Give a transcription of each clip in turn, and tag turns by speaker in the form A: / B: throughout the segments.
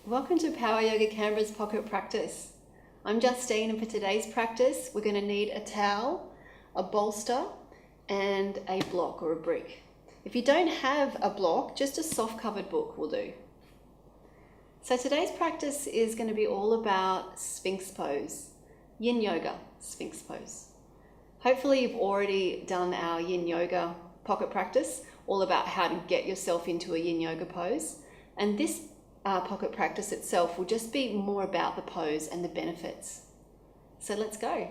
A: Welcome to Power Yoga Canberra's pocket practice. I'm Justine, and for today's practice we're going to need a towel, a bolster and a block or a brick. If you don't have a block, just a soft covered book will do. So today's practice is going to be all about Sphinx Pose, Yin Yoga Sphinx Pose. Hopefully you've already done our Yin Yoga pocket practice, all about how to get yourself into a Yin Yoga pose. And this pocket practice itself will just be more about the pose and the benefits. So let's go.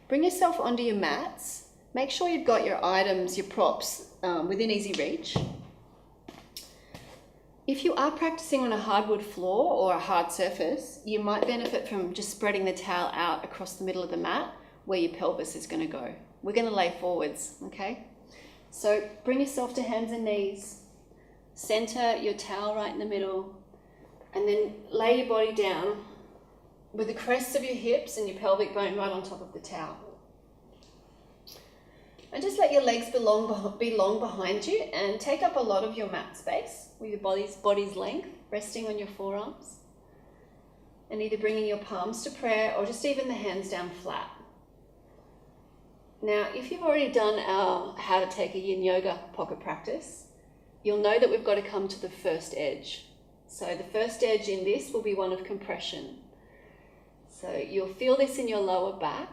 A: Bring yourself onto your mats. Make sure you've got your items, your props within easy reach. If you are practicing on a hardwood floor or a hard surface, you might benefit from just spreading the towel out across the middle of the mat where your pelvis is going to go. We're going to lay forwards, okay? So bring yourself to hands and knees. Center your towel right in the middle. And then lay your body down with the crests of your hips and your pelvic bone right on top of the towel. And just let your legs be long behind you and take up a lot of your mat space with your body's length, resting on your forearms. And either bringing your palms to prayer or just even the hands down flat. Now, if you've already done our How to Take a Yin Yoga pocket practice, you'll know that we've got to come to the first edge. So the first edge in this will be one of compression. So you'll feel this in your lower back,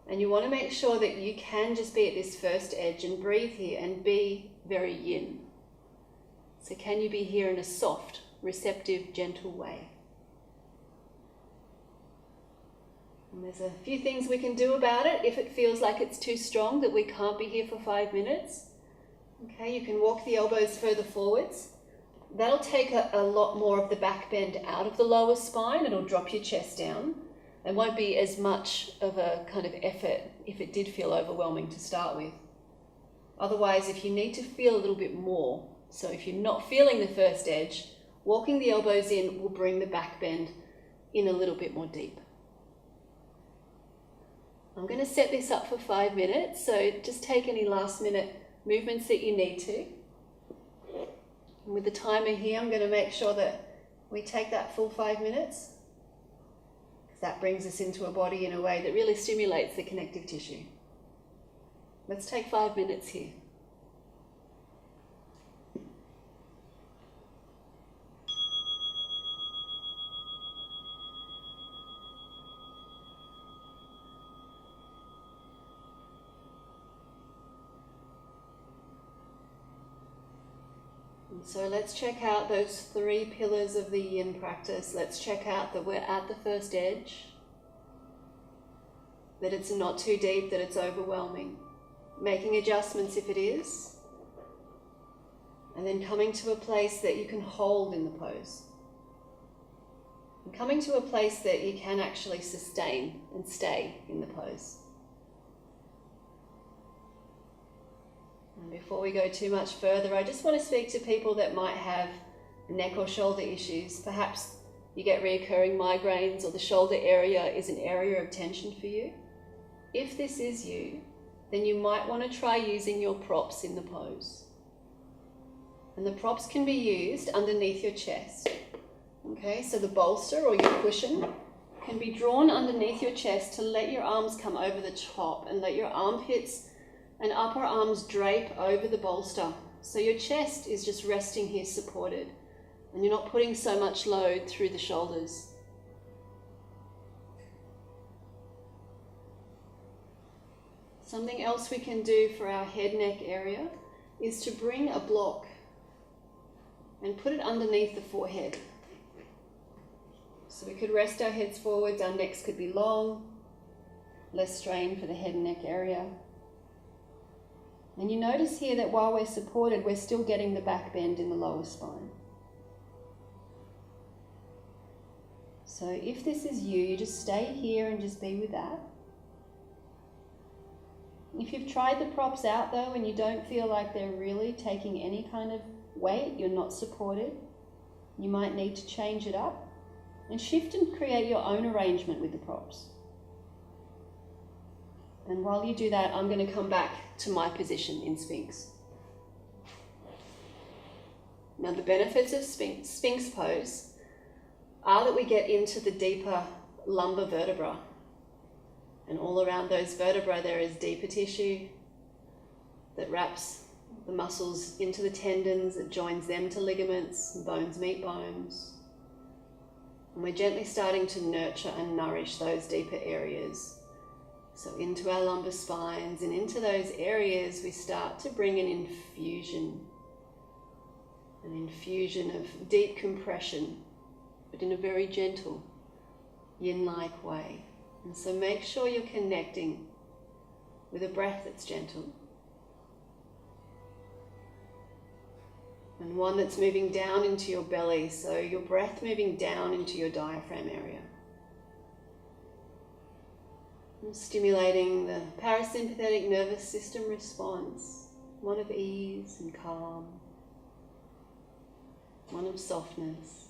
A: and you want to make sure that you can just be at this first edge and breathe here and be very yin. So can you be here in a soft, receptive, gentle way? And there's a few things we can do about it if it feels like it's too strong, that we can't be here for 5 minutes. Okay, you can walk the elbows further forwards. That'll take a lot more of the back bend out of the lower spine. It'll drop your chest down. It won't be as much of a kind of effort if it did feel overwhelming to start with. Otherwise, if you need to feel a little bit more, so if you're not feeling the first edge, walking the elbows in will bring the back bend in a little bit more deep. I'm going to set this up for 5 minutes, so just take any last minute movements that you need to. And with the timer here, I'm going to make sure that we take that full 5 minutes, because that brings us into a body in a way that really stimulates the connective tissue. Let's take 5 minutes here. So let's check out those 3 pillars of the Yin practice. Let's check out that we're at the first edge, that it's not too deep, that it's overwhelming. Making adjustments if it is, and then coming to a place that you can hold in the pose. And coming to a place that you can actually sustain and stay in the pose. And before we go too much further, I just want to speak to people that might have neck or shoulder issues. Perhaps you get reoccurring migraines, or the shoulder area is an area of tension for you. If this is you, then you might want to try using your props in the pose. And the props can be used underneath your chest. Okay, so the bolster or your cushion can be drawn underneath your chest to let your arms come over the top and let your armpits and upper arms drape over the bolster. So your chest is just resting here supported, and you're not putting so much load through the shoulders. Something else we can do for our head neck area is to bring a block and put it underneath the forehead. So we could rest our heads forwards, our necks could be long, less strain for the head and neck area. And you notice here that while we're supported, we're still getting the back bend in the lower spine. So if this is you, you just stay here and just be with that. If you've tried the props out though and you don't feel like they're really taking any kind of weight, you're not supported, you might need to change it up and shift and create your own arrangement with the props. And while you do that, I'm going to come back to my position in Sphinx. Now the benefits of Sphinx Pose are that we get into the deeper lumbar vertebra. And all around those vertebrae there is deeper tissue that wraps the muscles into the tendons, that joins them to ligaments, and bones meet bones. And we're gently starting to nurture and nourish those deeper areas. So into our lumbar spines, and into those areas we start to bring an infusion of deep compression, but in a very gentle, yin-like way. And so make sure you're connecting with a breath that's gentle, and one that's moving down into your belly, so your breath moving down into your diaphragm area. And stimulating the parasympathetic nervous system response, one of ease and calm, one of softness.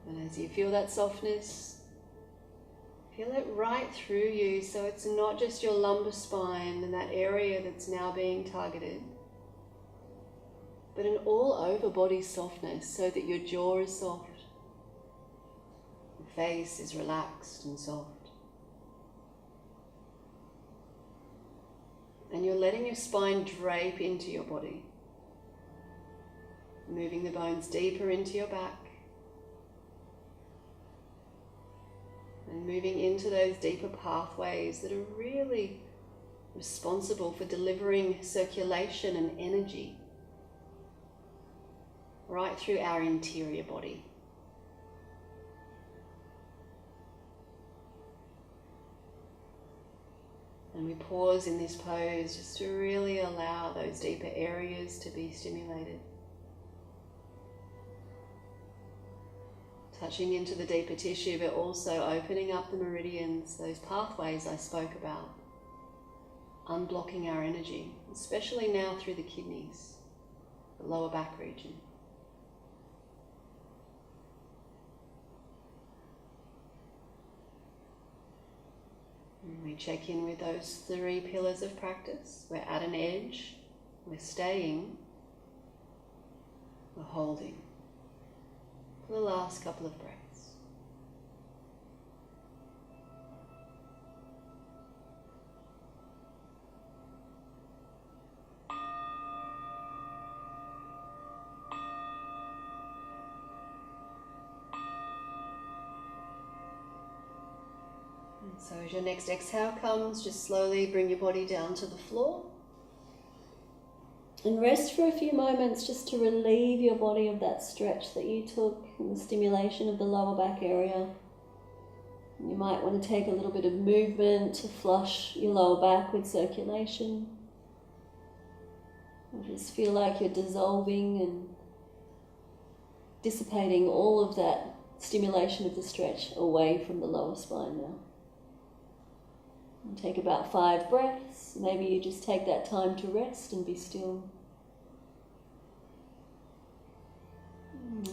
A: And as you feel that softness, feel it right through you, so it's not just your lumbar spine and that area that's now being targeted, but an all-over body softness, so that your jaw is soft, your face is relaxed and soft. And you're letting your spine drape into your body, moving the bones deeper into your back, and moving into those deeper pathways that are really responsible for delivering circulation and energy right through our interior body. And we pause in this pose just to really allow those deeper areas to be stimulated. Touching into the deeper tissue, but also opening up the meridians, those pathways I spoke about, unblocking our energy, especially now through the kidneys, the lower back region. And we check in with those 3 pillars of practice. We're at an edge, we're staying, we're holding. For the last couple of breaths. And so as your next exhale comes, just slowly bring your body down to the floor. And rest for a few moments just to relieve your body of that stretch that you took and the stimulation of the lower back area. You might want to take a little bit of movement to flush your lower back with circulation. And just feel like you're dissolving and dissipating all of that stimulation of the stretch away from the lower spine now. And take about 5 breaths. Maybe you just take that time to rest and be still.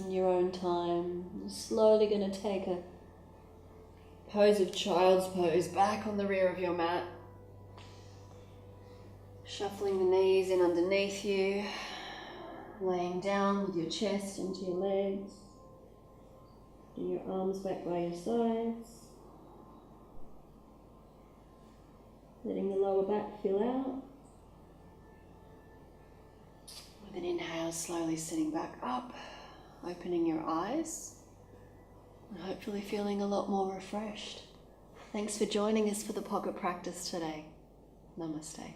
A: In your own time, you're slowly going to take a pose of child's pose back on the rear of your mat. Shuffling the knees in underneath you, laying down with your chest into your legs, and your arms back by your sides. Letting the lower back fill out. With an inhale, slowly sitting back up, opening your eyes, and hopefully feeling a lot more refreshed. Thanks for joining us for the pocket practice today. Namaste.